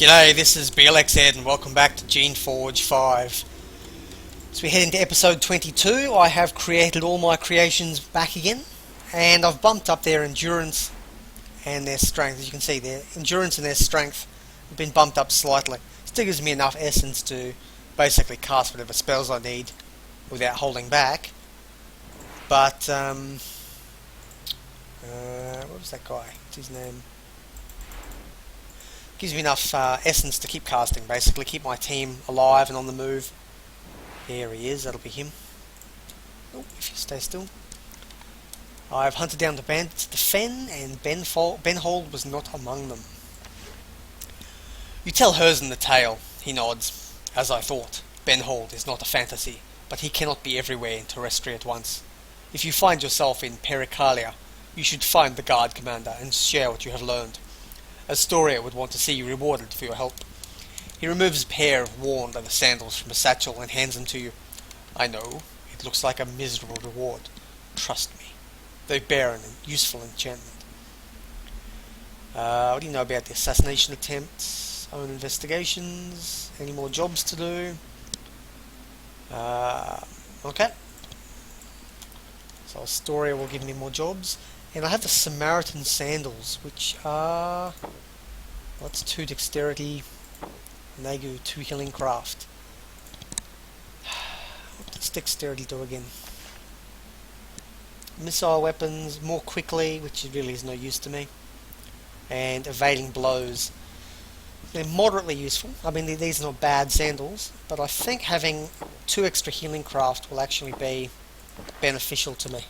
G'day, this is Blxz and welcome back to Geneforge 5. As we head into episode 22, I have created all my creations back again, and I've bumped up their endurance and their strength. As you can see, their endurance and their strength have been bumped up slightly. Still gives me enough essence to basically cast whatever spells I need without holding back. But, what was that guy? What's his name? Gives me enough essence to keep casting, basically, keep my team alive and on the move. There he is, that'll be him. Oh, if you stay still. I've hunted down the bandits at the fen, and Benhold was not among them. You tell Herzen the tale, he nods. As I thought, Benhold is not a fantasy, but he cannot be everywhere in Terrestria at once. If you find yourself in Pericalia, you should find the guard commander and share what you have learned. Astoria would want to see you rewarded for your help. He removes a pair of worn leather sandals from a satchel and hands them to you. I know, it looks like a miserable reward. Trust me. They bear an useful enchantment. What do you know about the assassination attempts? Own investigations? Any more jobs to do? Okay. So Astoria will give me more jobs. And I have the Samaritan sandals, which are... What's 2 dexterity? And they go 2 healing craft. What does dexterity do again? Missile weapons, more quickly, which really is no use to me. And evading blows. They're moderately useful. I mean, these are not bad sandals, but I think having 2 extra healing craft will actually be beneficial to me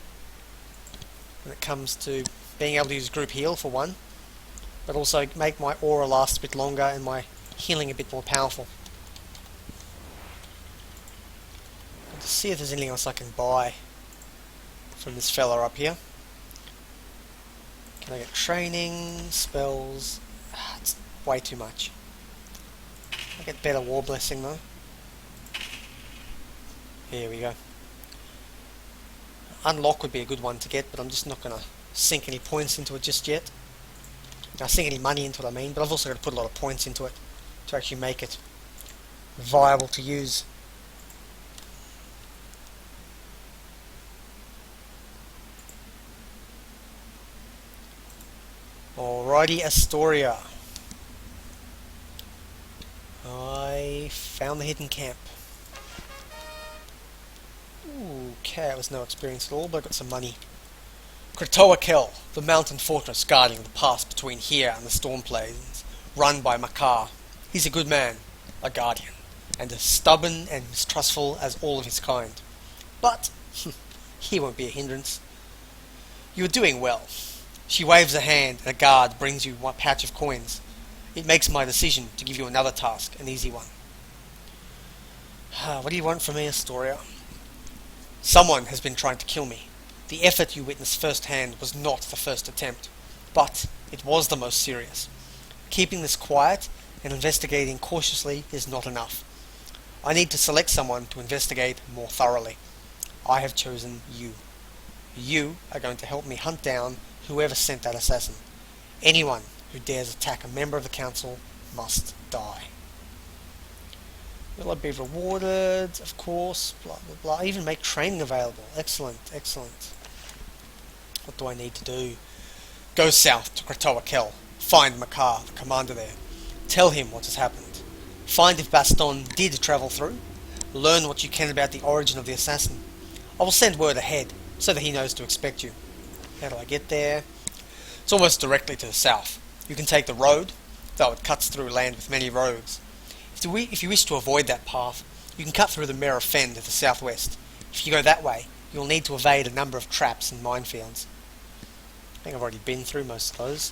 when it comes to being able to use group heal for one, but also make my aura last a bit longer and my healing a bit more powerful. Let's see if there's anything else I can buy from this fella up here. Can I get training, spells? It's way too much. I get better war blessing though. Here we go. Unlock would be a good one to get, but I'm just not going to sink any points into it just yet. Now, sink any money into it, I mean, but I've also got to put a lot of points into it to actually make it viable to use. Alrighty, Astoria. I found the hidden camp. Okay, it was no experience at all, but I got some money. Kratoa, the mountain fortress guarding the pass between here and the storm plains, run by Makar. He's a good man, a guardian, and as stubborn and mistrustful as all of his kind. But he won't be a hindrance. You are doing well. She waves a hand and a guard brings you one pouch of coins. It makes my decision to give you another task, an easy one. What do you want from me, Astoria? Someone has been trying to kill me. The effort you witnessed firsthand was not the first attempt, but it was the most serious. Keeping this quiet and investigating cautiously is not enough. I need to select someone to investigate more thoroughly. I have chosen you. You are going to help me hunt down whoever sent that assassin. Anyone who dares attack a member of the council must die. Will I be rewarded? Of course. Blah, blah, blah. I even make training available. Excellent, excellent. What do I need to do? Go south to Kratoa. Find Makar, the commander there. Tell him what has happened. Find if Baston did travel through. Learn what you can about the origin of the assassin. I will send word ahead, so that he knows to expect you. How do I get there? It's almost directly to the south. You can take the road, though it cuts through land with many roads. If you wish to avoid that path, you can cut through the Mera Fen to the southwest. If you go that way, you'll need to evade a number of traps and minefields. I think I've already been through most of those.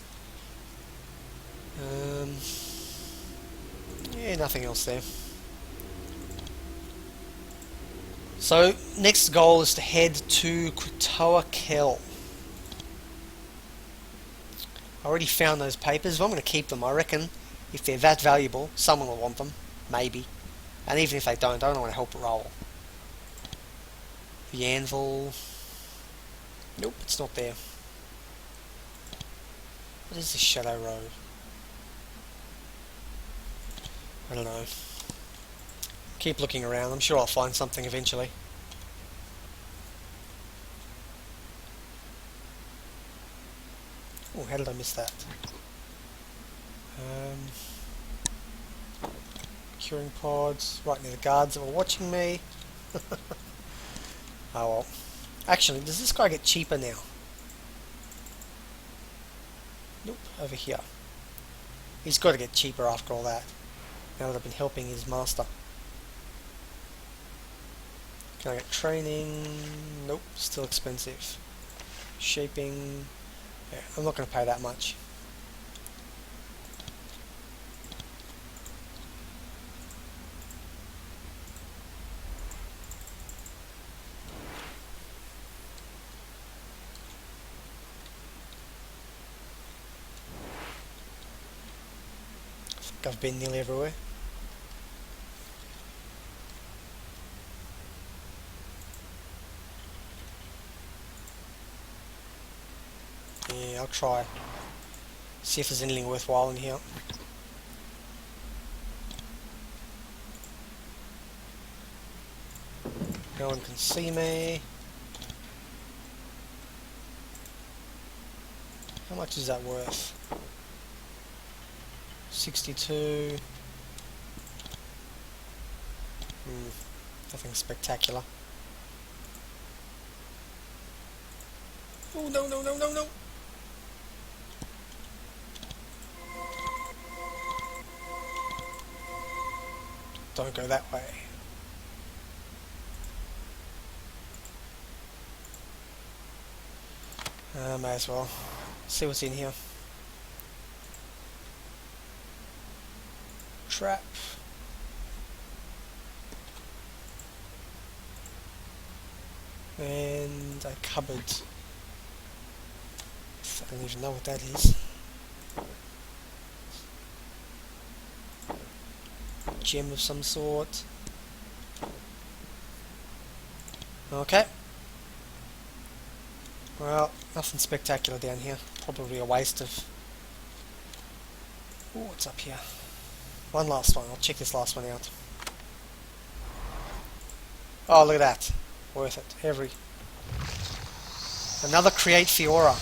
Yeah, nothing else there. So, next goal is to head to Kratoa. I already found those papers, but I'm going to keep them. I reckon if they're that valuable, someone will want them. Maybe. And even if they don't, I don't want to help roll. The anvil. Nope, it's not there. What is this Shadow Road? I don't know. Keep looking around. I'm sure I'll find something eventually. Oh, how did I miss that? Curing pods, right near the guards that were watching me. Oh well. Actually, does this guy get cheaper now? Nope, over here. He's got to get cheaper after all that. Now that I've been helping his master. Can I get training? Nope, still expensive. Shaping. Yeah, I'm not going to pay that much. I think I've been nearly everywhere. Yeah, I'll try. See if there's anything worthwhile in here. No one can see me. How much is that worth? 62. Nothing spectacular. Oh no no no no no! Don't go that way. May as well. See what's in here. Trap. And a cupboard. I don't even know what that is. Gem of some sort. Okay. Well, nothing spectacular down here. Probably a waste of... Ooh, what's up here? One last one. I'll check this last one out. Oh, look at that. Worth it. Another Create Fiora.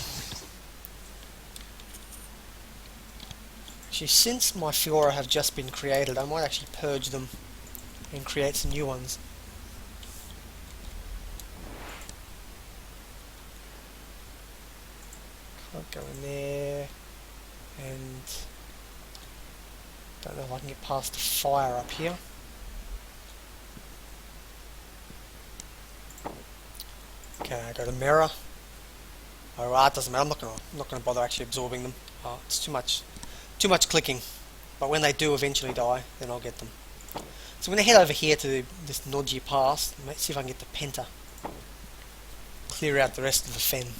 Actually, since my Fiora have just been created, I might actually purge them and create some new ones. Can't go in there. And don't know if I can get past the fire up here. Okay, I go to mirror. Alright, doesn't matter. I'm not gonna bother actually absorbing them. It's too much clicking. But when they do eventually die, then I'll get them. So I'm gonna head over here to this Nodgy Pass. Let's see if I can get the Penta. Clear out the rest of the fen.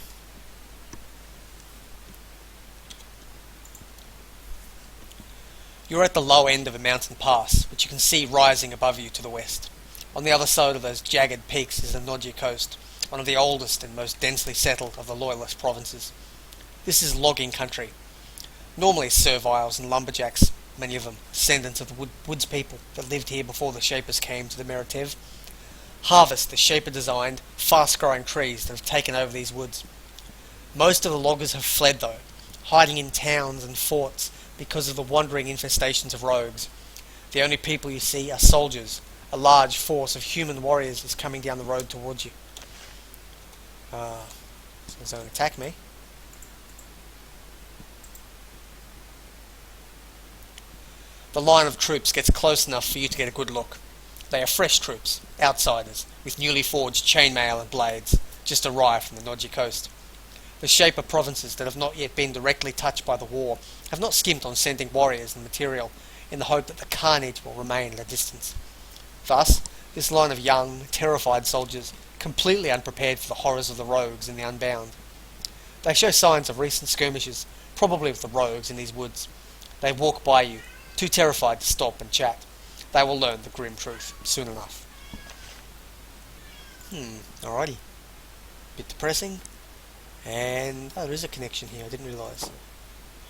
You're at the low end of a mountain pass, which you can see rising above you to the west. On the other side of those jagged peaks is the Nodgy Coast, one of the oldest and most densely settled of the Loyalist provinces. This is logging country. Normally serviles and lumberjacks, many of them descendants of the woods people that lived here before the Shapers came to the Meritiv, harvest the Shaper-designed, fast-growing trees that have taken over these woods. Most of the loggers have fled though, hiding in towns and forts because of the wandering infestations of rogues. The only people you see are soldiers. A large force of human warriors is coming down the road towards you. Someone's going to attack me. The line of troops gets close enough for you to get a good look. They are fresh troops, outsiders, with newly forged chainmail and blades, just arrived from the Nodgy Coast. The Shaper provinces that have not yet been directly touched by the war have not skimped on sending warriors and material in the hope that the carnage will remain at a distance. Thus, this line of young, terrified soldiers, completely unprepared for the horrors of the rogues and the unbound. They show signs of recent skirmishes, probably with the rogues in these woods. They walk by you, too terrified to stop and chat. They will learn the grim truth soon enough. Alrighty. Bit depressing. And, oh, there is a connection here, I didn't realise.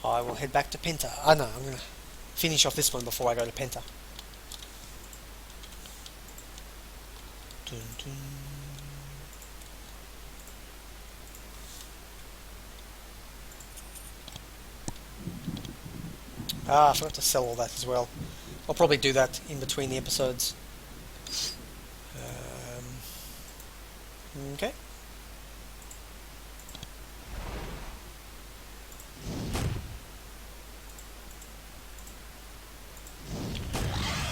I will head back to Penta. Oh no, I'm going to finish off this one before I go to Penta. Dun, dun. Ah, I forgot to sell all that as well. I'll probably do that in between the episodes. Okay.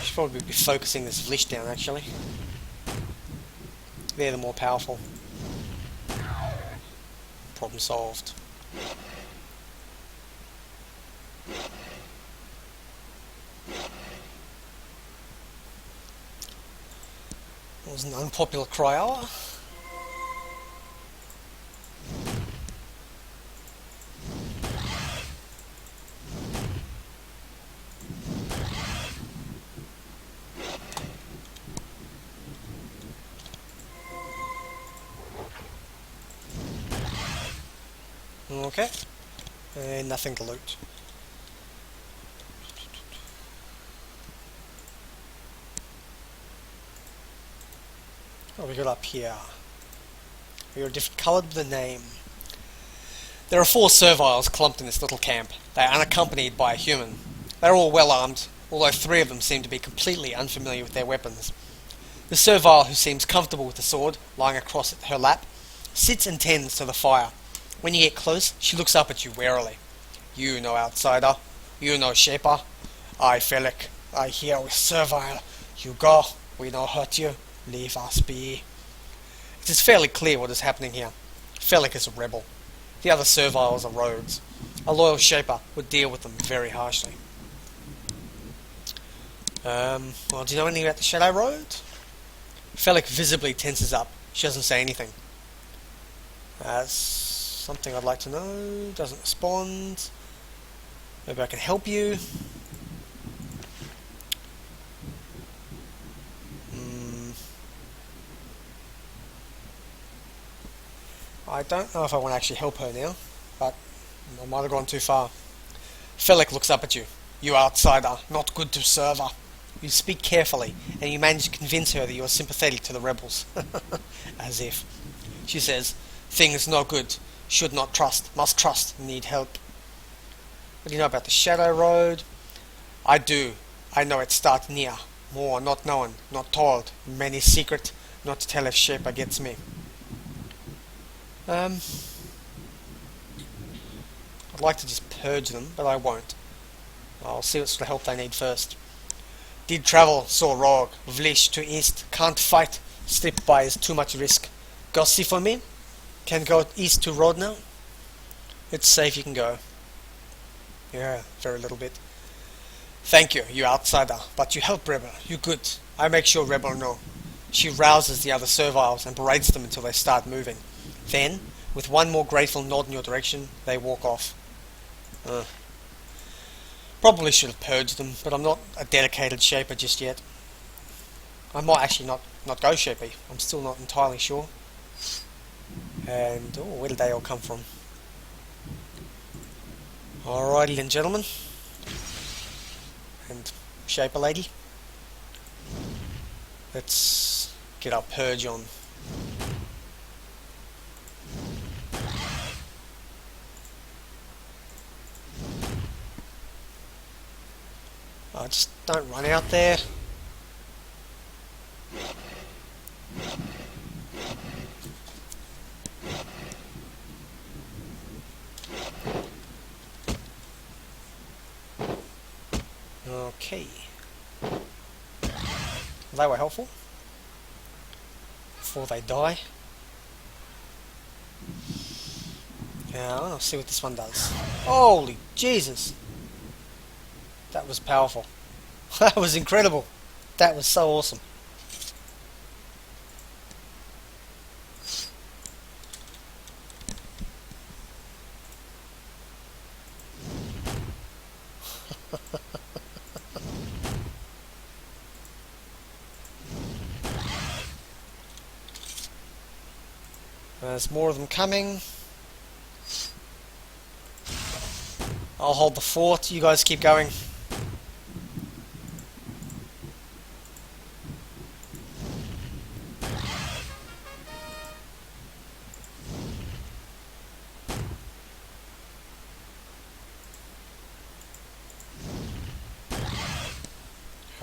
Should probably be focusing this Blxz down, actually. They're the more powerful. Problem solved. It was an unpopular cry hour. Okay. And nothing to loot. What we got up here? You're different coloured with a name. There are 4 serviles clumped in this little camp. They are unaccompanied by a human. They are all well armed, although 3 of them seem to be completely unfamiliar with their weapons. The servile, who seems comfortable with the sword lying across her lap, sits and tends to the fire. When you get close, she looks up at you warily. You no outsider. You no shaper. I, Felix. I here with servile. You go. We no hurt you. Leave us be. It is fairly clear what is happening here. Felix is a rebel. The other serviles are rogues. A loyal shaper would deal with them very harshly. Well, do you know anything about the Shadow Road? Felix visibly tenses up. She doesn't say anything. That's something I'd like to know. Doesn't respond. Maybe I can help you. I don't know if I want to actually help her now, but I might have gone too far. Felix looks up at you. You outsider, not good to serve her. You speak carefully, and you manage to convince her that you are sympathetic to the rebels. As if. She says, things no good. Should not trust. Must trust. Need help. What do you know about the Shadow Road? I do. I know it starts near. More not known, not told. Many secret. Not to tell if Shaper gets me. I'd like to just purge them, but I won't. I'll see what sort of help they need first. Did travel, saw rogue, Blxz to east, can't fight, slip by is too much risk. Go see for me? Can go east to road now? It's safe, you can go. Yeah, very little bit. Thank you, you outsider, but you help rebel, you good. I make sure rebel know. She rouses the other serviles and berates them until they start moving. Then, with one more grateful nod in your direction, they walk off. Probably should have purged them, but I'm not a dedicated shaper just yet. I might actually not go shapey. I'm still not entirely sure. And, where did they all come from? Alrighty then, gentlemen. And shaper lady. Let's get our purge on. Just don't run out there. Okay. They were helpful. Before they die. Now, I'll see what this one does. Holy Jesus! That was powerful. That was incredible. That was so awesome. There's more of them coming. I'll hold the fort. You guys keep going.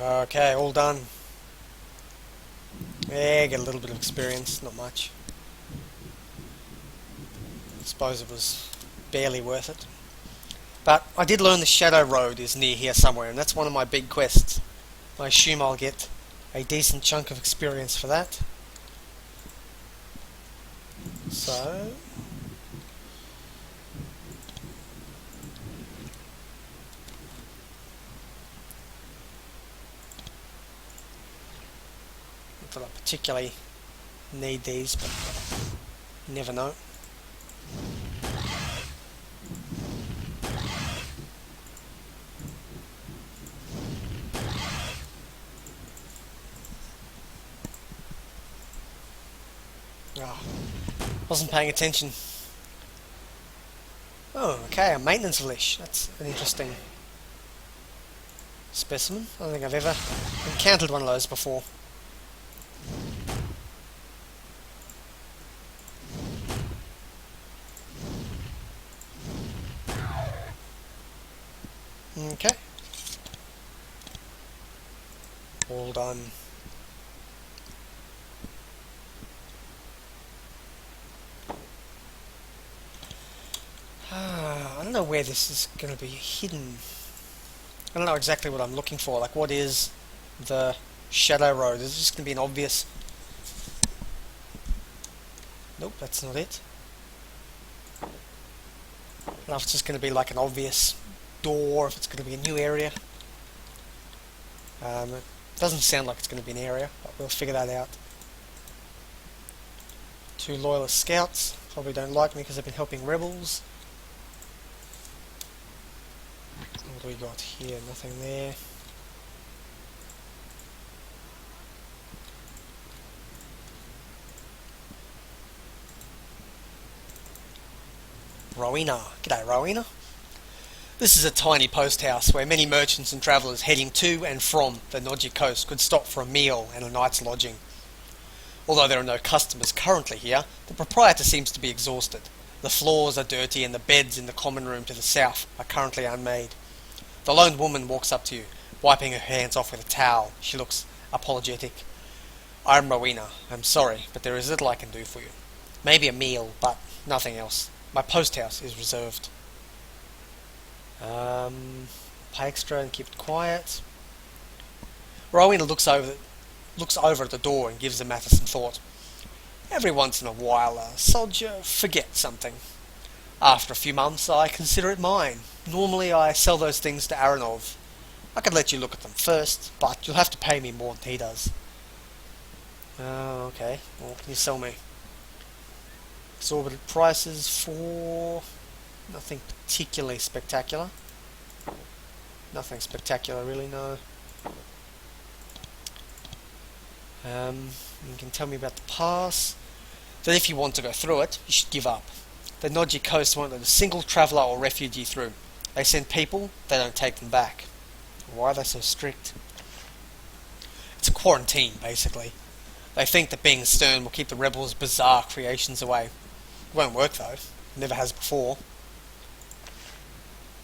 Okay, all done. Yeah, get a little bit of experience, not much. I suppose it was barely worth it. But I did learn the Shadow Road is near here somewhere, and that's one of my big quests. I assume I'll get a decent chunk of experience for that. So... not that I particularly need these, but you never know. Oh, wasn't paying attention. Oh, okay, a maintenance leash. That's an interesting specimen. I don't think I've ever encountered one of those before. Okay. All done. I don't know where this is going to be hidden. I don't know exactly what I'm looking for. Like, what is the Shadow Road? Is it just going to be an obvious... Nope, that's not it. I don't know if it's just going to be like an obvious door, if it's going to be a new area. It doesn't sound like it's going to be an area, but we'll figure that out. 2 loyalist scouts. Probably don't like me because they've been helping rebels. What do we got here? Nothing there. Rowena. G'day, Rowena. This is a tiny post house where many merchants and travellers heading to and from the Nodgy coast could stop for a meal and a night's lodging. Although there are no customers currently here, the proprietor seems to be exhausted. The floors are dirty and the beds in the common room to the south are currently unmade. The lone woman walks up to you, wiping her hands off with a towel. She looks apologetic. I'm Rowena. I'm sorry, but there is little I can do for you. Maybe a meal, but nothing else. My post house is reserved. Pay extra and keep it quiet. Rowena looks over at the door and gives the matter some thought. Every once in a while a soldier forgets something. After a few months I consider it mine. Normally I sell those things to Arnoff. I could let you look at them first, but you'll have to pay me more than he does. Oh, okay. What can you sell me? Exorbitant prices for... nothing particularly spectacular. Nothing spectacular really, no. You can tell me about the pass. That if you want to go through it, you should give up. The Nodgy coast won't let a single traveller or refugee through. They send people, they don't take them back. Why are they so strict? It's a quarantine, basically. They think that being stern will keep the rebels' bizarre creations away. It won't work though. It never has before.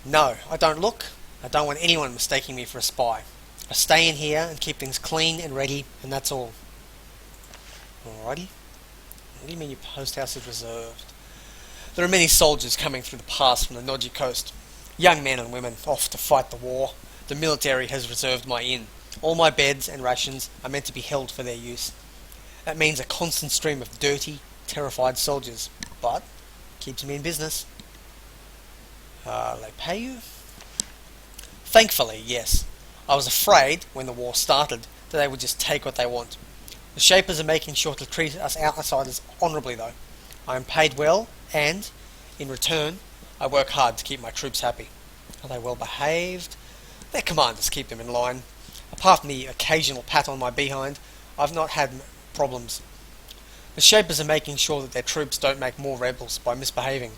No, I don't look. I don't want anyone mistaking me for a spy. I stay in here and keep things clean and ready, and that's all. Alrighty. What do you mean your post house is reserved? There are many soldiers coming through the pass from the Nodgy coast. Young men and women off to fight the war. The military has reserved my inn. All my beds and rations are meant to be held for their use. That means a constant stream of dirty, terrified soldiers, but keeps me in business. They pay you? Thankfully, yes. I was afraid, when the war started, that they would just take what they want. The Shapers are making sure to treat us outsiders honourably though. I am paid well, and, in return, I work hard to keep my troops happy. Are they well behaved? Their commanders keep them in line. Apart from the occasional pat on my behind, I've not had problems. The Shapers are making sure that their troops don't make more rebels by misbehaving.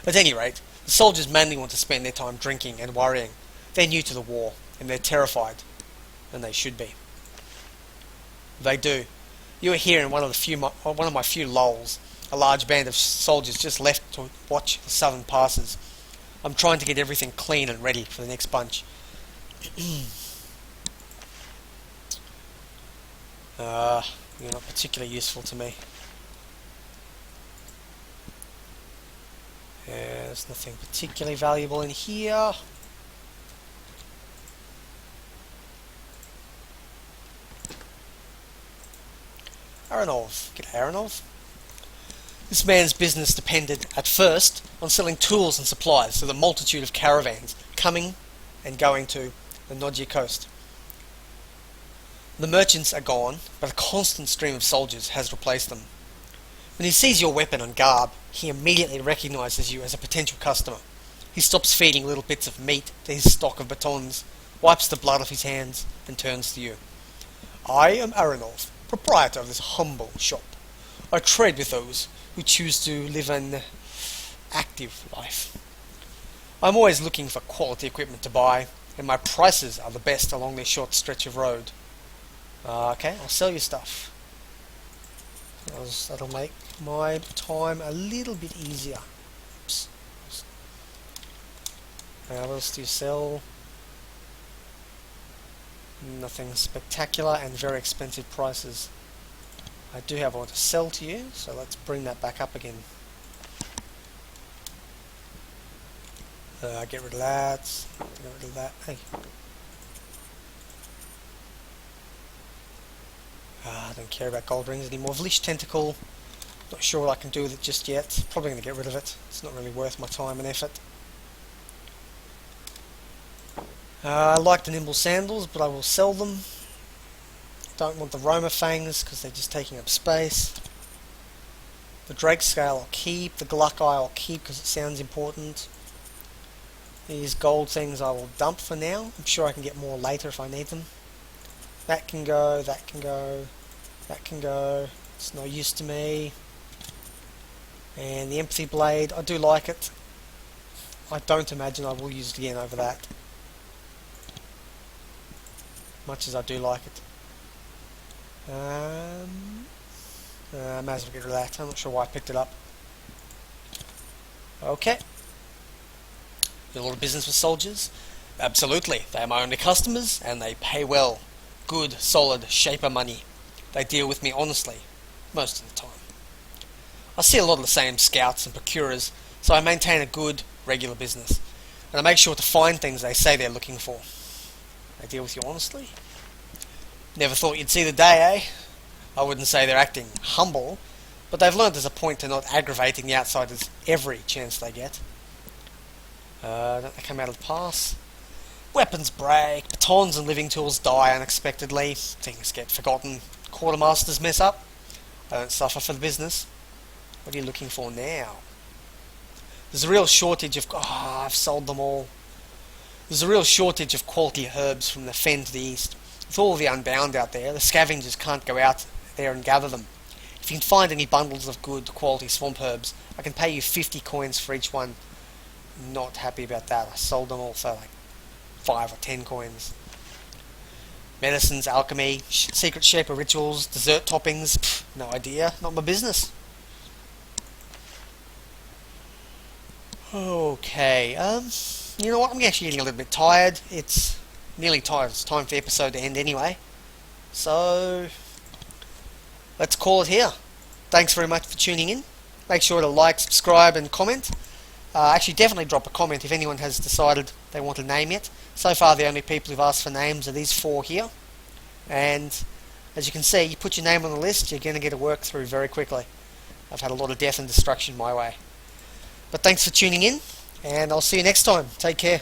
At any rate, the soldiers mainly want to spend their time drinking and worrying. They're new to the war, and they're terrified. And they should be. They do. You are here in one of my few lulls. A large band of soldiers just left to watch the southern passes. I'm trying to get everything clean and ready for the next bunch. You're not particularly useful to me. There's nothing particularly valuable in here. Arnoff. Get Arnoff. This man's business depended, at first, on selling tools and supplies to the multitude of caravans coming and going to the Nodgia coast. The merchants are gone, but a constant stream of soldiers has replaced them. When he sees your weapon and garb, he immediately recognizes you as a potential customer. He stops feeding little bits of meat to his stock of batons, wipes the blood off his hands, and turns to you. I am Arnoff, proprietor of this humble shop. I trade with those who choose to live an active life. I'm always looking for quality equipment to buy, and my prices are the best along this short stretch of road. Okay, I'll sell you stuff. That'll make my time a little bit easier. Oops. What else do you sell? Nothing spectacular and very expensive prices. I do have one to sell to you, so let's bring that back up again. Get rid of that. Get rid of that. Hey. I don't care about gold rings anymore. Vlish tentacle. Not sure what I can do with it just yet. Probably going to get rid of it. It's not really worth my time and effort. I like the nimble sandals, but I will sell them. Don't want the Roma fangs because they're just taking up space. The Drake scale I'll keep. The Gluck eye I'll keep because it sounds important. These gold things I will dump for now. I'm sure I can get more later if I need them. That can go, that can go, that can go. It's no use to me. And the empathy blade, I do like it. I don't imagine I will use it again over that. Much as I do like it. I might as well get rid of that. I'm not sure why I picked it up. Okay. Do a lot of business with soldiers? Absolutely. They are my only customers and they pay well. Good, solid, shaper money. They deal with me honestly, most of the time. I see a lot of the same scouts and procurers, so I maintain a good, regular business. And I make sure to find things they say they're looking for. They deal with you honestly? Never thought you'd see the day, eh? I wouldn't say they're acting humble, but they've learned there's a point to not aggravating the outsiders every chance they get. Don't they come out of the pass? Weapons break, batons and living tools die unexpectedly, things get forgotten, quartermasters mess up. I don't suffer for the business. What are you looking for now? There's a real shortage of... I've sold them all. There's a real shortage of quality herbs from the fen to the east. With all the unbound out there, the scavengers can't go out there and gather them. If you can find any bundles of good quality swamp herbs, I can pay you 50 coins for each one. Not happy about that. I sold them all for like 5 or 10 coins. Medicines, alchemy, secret shaper rituals, dessert toppings, pff, no idea, not my business. Okay, you know what, I'm actually getting a little bit tired. It's nearly time. It's time for the episode to end anyway. So, let's call it here. Thanks very much for tuning in. Make sure to like, subscribe and comment. Actually, definitely drop a comment if anyone has decided they want a name yet. So far, the only people who've asked for names are these 4 here. And as you can see, you put your name on the list, you're going to get a work through very quickly. I've had a lot of death and destruction my way. But thanks for tuning in, and I'll see you next time. Take care.